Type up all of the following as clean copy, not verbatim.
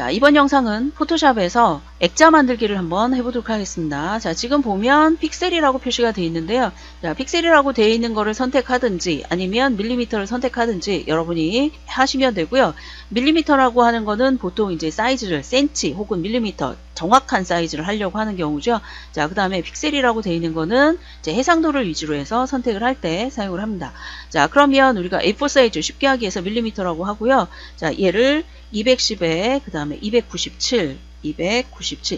자, 이번 영상은 포토샵에서 액자 만들기를 한번 해보도록 하겠습니다. 자, 지금 보면 픽셀이라고 표시가 되어 있는데요. 자, 픽셀이라고 되어 있는 거를 선택하든지 아니면 밀리미터를 선택하든지 여러분이 하시면 되고요. 밀리미터라고 하는 거는 보통 이제 사이즈를 센치 혹은 밀리미터 정확한 사이즈를 하려고 하는 경우죠. 자, 그 다음에 픽셀이라고 되어 있는 거는 이제 해상도를 위주로 해서 선택을 할 때 사용을 합니다. 자, 그러면 우리가 A4 사이즈 쉽게 하기 위해서 밀리미터라고 하고요. 자, 얘를 210에 그 다음에 297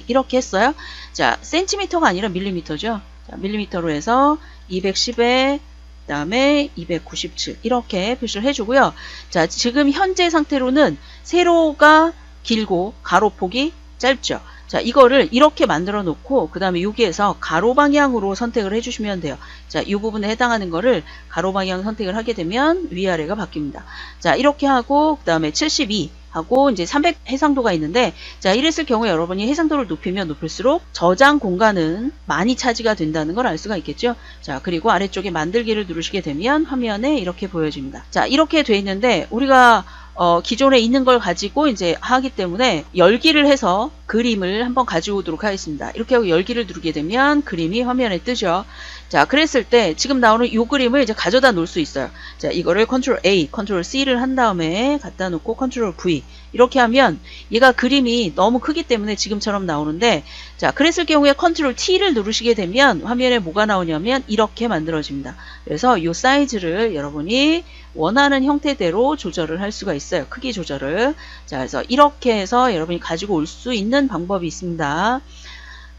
이렇게 했어요. 자, 센티미터가 아니라 밀리미터죠. 자, 밀리미터로 해서 210에 그 다음에 297 이렇게 표시를 해주고요. 자, 지금 현재 상태로는 세로가 길고 가로폭이 짧죠. 자, 이거를 이렇게 만들어 놓고 그 다음에 여기에서 가로 방향으로 선택을 해주시면 돼요. 자, 이 부분에 해당하는 거를 가로 방향 선택을 하게 되면 위아래가 바뀝니다. 자, 이렇게 하고 그 다음에 72 하고 이제 300 해상도가 있는데, 자, 이랬을 경우에 여러분이 해상도를 높이면 높일수록 저장 공간은 많이 차지가 된다는 걸 알 수가 있겠죠. 자, 그리고 아래쪽에 만들기를 누르시게 되면 화면에 이렇게 보여집니다. 자, 이렇게 돼 있는데 우리가 기존에 있는 걸 가지고 이제 하기 때문에 열기를 해서 그림을 한번 가지고 오도록 하겠습니다. 이렇게 하고 열기를 누르게 되면 그림이 화면에 뜨죠. 자, 그랬을 때 지금 나오는 이 그림을 이제 가져다 놓을 수 있어요. 자, 이거를 컨트롤 A, 컨트롤 C를 한 다음에 갖다 놓고 컨트롤 V 이렇게 하면 얘가 그림이 너무 크기 때문에 지금처럼 나오는데, 자, 그랬을 경우에 컨트롤 T를 누르시게 되면 화면에 뭐가 나오냐면 이렇게 만들어집니다. 그래서 이 사이즈를 여러분이 원하는 형태대로 조절을 할 수가 있어요. 크기 조절을. 자, 그래서 이렇게 해서 여러분이 가지고 올 수 있는 방법이 있습니다.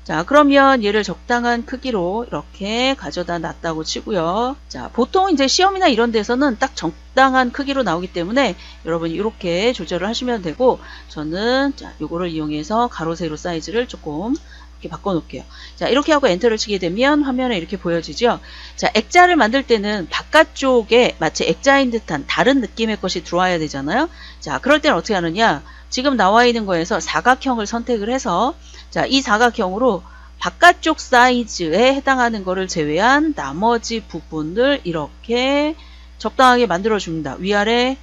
자, 그러면 얘를 적당한 크기로 이렇게 가져다 놨다고 치고요. 자, 보통 이제 시험이나 이런 데서는 딱 적당한 크기로 나오기 때문에 여러분이 이렇게 조절을 하시면 되고, 저는 자, 요거를 이용해서 가로 세로 사이즈를 조금 이렇게 바꿔 놓을게요. 자, 이렇게 하고 엔터를 치게 되면 화면에 이렇게 보여지죠. 자, 액자를 만들 때는 바깥쪽에 마치 액자인 듯한 다른 느낌의 것이 들어와야 되잖아요. 자, 그럴 때는 어떻게 하느냐, 지금 나와 있는 거에서 사각형을 선택을 해서, 자, 이 사각형으로 바깥쪽 사이즈에 해당하는 거를 제외한 나머지 부분을 이렇게 적당하게 만들어 줍니다. 위아래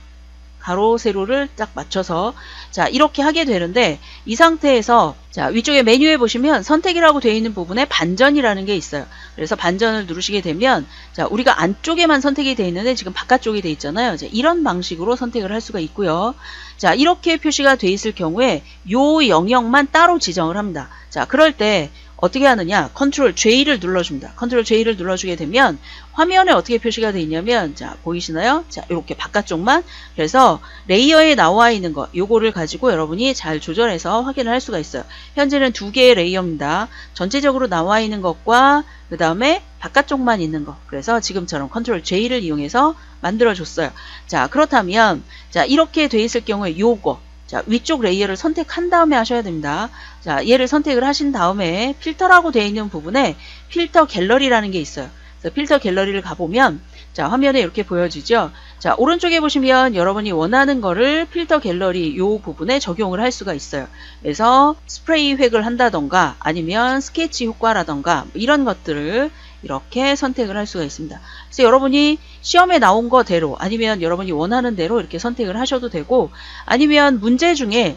가로 세로를 딱 맞춰서. 자, 이렇게 하게 되는데, 이 상태에서 자, 위쪽에 메뉴에 보시면 선택이라고 되어 있는 부분에 반전이라는 게 있어요. 그래서 반전을 누르시게 되면, 자, 우리가 안쪽에만 선택이 되어 있는데 지금 바깥쪽이 되어 있잖아요. 자, 이런 방식으로 선택을 할 수가 있고요. 자, 이렇게 표시가 되어 있을 경우에 요 영역만 따로 지정을 합니다. 자, 그럴 때 어떻게 하느냐, 컨트롤 J를 눌러줍니다. 컨트롤 J를 눌러주게 되면 화면에 어떻게 표시가 되어 있냐면, 자, 보이시나요? 자, 이렇게 바깥쪽만. 그래서 레이어에 나와 있는 거, 요거를 가지고 여러분이 잘 조절해서 확인을 할 수가 있어요. 현재는 2개의 레이어입니다. 전체적으로 나와 있는 것과 그 다음에 바깥쪽만 있는 거. 그래서 지금처럼 컨트롤 J를 이용해서 만들어줬어요. 자, 그렇다면, 자, 이렇게 돼 있을 경우에 요거, 자, 위쪽 레이어를 선택한 다음에 하셔야 됩니다. 자, 얘를 선택을 하신 다음에 필터라고 되어 있는 부분에 필터 갤러리라는 게 있어요. 그래서 필터 갤러리를 가보면, 자, 화면에 이렇게 보여지죠. 자, 오른쪽에 보시면 여러분이 원하는 거를 필터 갤러리 요 부분에 적용을 할 수가 있어요. 그래서 스프레이 획을 한다던가 아니면 스케치 효과라던가 이런 것들을 이렇게 선택을 할 수가 있습니다. 그래서 여러분이 시험에 나온 거대로 아니면 여러분이 원하는 대로 이렇게 선택을 하셔도 되고, 아니면 문제 중에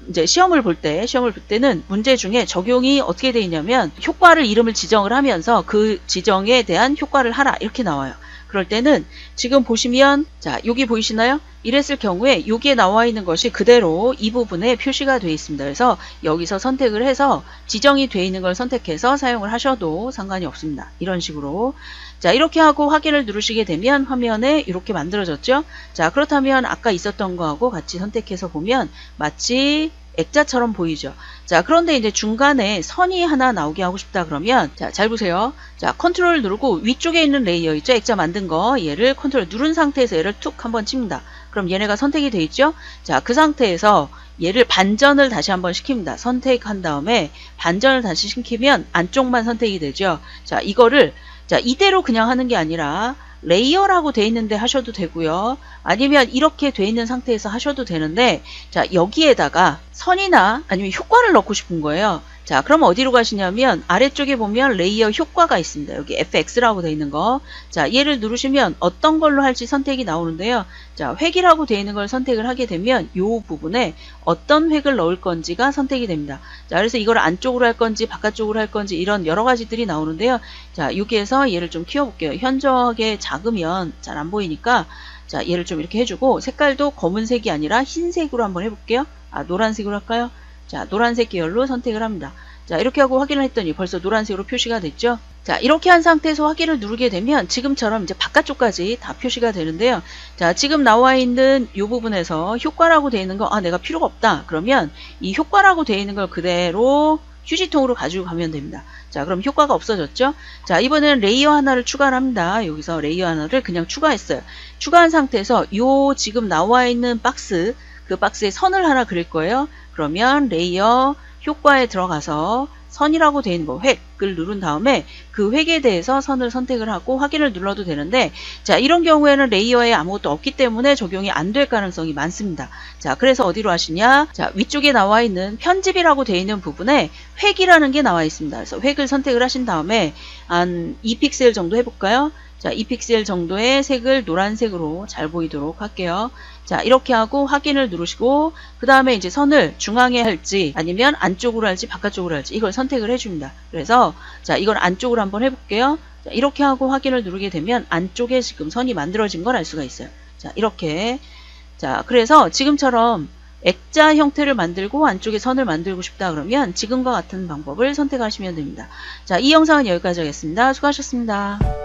이제 시험을 볼 때는 문제 중에 적용이 어떻게 되어 있냐면 효과를 이름을 지정을 하면서 그 지정에 대한 효과를 하라 이렇게 나와요. 그럴 때는 지금 보시면, 자, 여기 보이시나요? 이랬을 경우에 여기에 나와 있는 것이 그대로 이 부분에 표시가 되어 있습니다. 그래서 여기서 선택을 해서 지정이 되어 있는 걸 선택해서 사용을 하셔도 상관이 없습니다. 이런 식으로. 자, 이렇게 하고 확인을 누르시게 되면 화면에 이렇게 만들어졌죠. 자, 그렇다면 아까 있었던 거하고 같이 선택해서 보면 마치 액자처럼 보이죠. 자, 그런데 이제 중간에 선이 하나 나오게 하고 싶다 그러면, 자, 잘 보세요. 자, 컨트롤 누르고 위쪽에 있는 레이어 있죠? 액자 만든 거, 얘를 컨트롤 누른 상태에서 얘를 툭 한번 칩니다. 그럼 얘네가 선택이 돼 있죠? 자, 그 상태에서 얘를 반전을 다시 한번 시킵니다. 선택한 다음에 반전을 다시 시키면 안쪽만 선택이 되죠. 자, 이거를, 자, 이대로 그냥 하는 게 아니라 레이어라고 돼 있는데 하셔도 되고요. 아니면 이렇게 돼 있는 상태에서 하셔도 되는데, 자, 여기에다가 선이나 아니면 효과를 넣고 싶은 거예요. 자, 그럼 어디로 가시냐면 아래쪽에 보면 레이어 효과가 있습니다. 여기 FX라고 되어 있는 거. 자, 얘를 누르시면 어떤 걸로 할지 선택이 나오는데요. 자, 획이라고 되어 있는 걸 선택을 하게 되면 이 부분에 어떤 획을 넣을 건지가 선택이 됩니다. 자, 그래서 이걸 안쪽으로 할 건지 바깥쪽으로 할 건지 이런 여러 가지들이 나오는데요. 자, 여기에서 얘를 좀 키워볼게요. 현저하게 작으면 잘 안 보이니까 자, 얘를 좀 이렇게 해주고 색깔도 검은색이 아니라 흰색으로 한번 해볼게요. 아, 노란색으로 할까요? 자, 노란색 계열로 선택을 합니다. 자, 이렇게 하고 확인을 했더니 벌써 노란색으로 표시가 됐죠? 자, 이렇게 한 상태에서 확인을 누르게 되면 지금처럼 이제 바깥쪽까지 다 표시가 되는데요. 자, 지금 나와 있는 이 부분에서 효과라고 되어 있는 거, 아, 내가 필요가 없다. 그러면 이 효과라고 되어 있는 걸 그대로 휴지통으로 가지고 가면 됩니다. 자, 그럼 효과가 없어졌죠? 자, 이번에는 레이어 하나를 추가를 합니다. 여기서 레이어 하나를 그냥 추가했어요. 추가한 상태에서 요 지금 나와 있는 박스, 그 박스에 선을 하나 그릴 거예요. 그러면 레이어 효과에 들어가서 선이라고 되어 있는 거 획을 누른 다음에 그 획에 대해서 선을 선택을 하고 확인을 눌러도 되는데, 자, 이런 경우에는 레이어에 아무것도 없기 때문에 적용이 안 될 가능성이 많습니다. 자, 그래서 어디로 하시냐? 자, 위쪽에 나와 있는 편집이라고 되어 있는 부분에 획이라는 게 나와 있습니다. 그래서 획을 선택을 하신 다음에 한 2픽셀 정도 해볼까요? 자, 2픽셀 정도의 색을 노란색으로 잘 보이도록 할게요. 자, 이렇게 하고 확인을 누르시고 그 다음에 이제 선을 중앙에 할지 아니면 안쪽으로 할지 바깥쪽으로 할지 이걸 선택을 해줍니다. 그래서 자, 이걸 안쪽으로 한번 해볼게요. 자, 이렇게 하고 확인을 누르게 되면 안쪽에 지금 선이 만들어진 걸 알 수가 있어요. 자, 이렇게. 자, 그래서 지금처럼 액자 형태를 만들고 안쪽에 선을 만들고 싶다 그러면 지금과 같은 방법을 선택하시면 됩니다. 자, 이 영상은 여기까지 하겠습니다. 수고하셨습니다.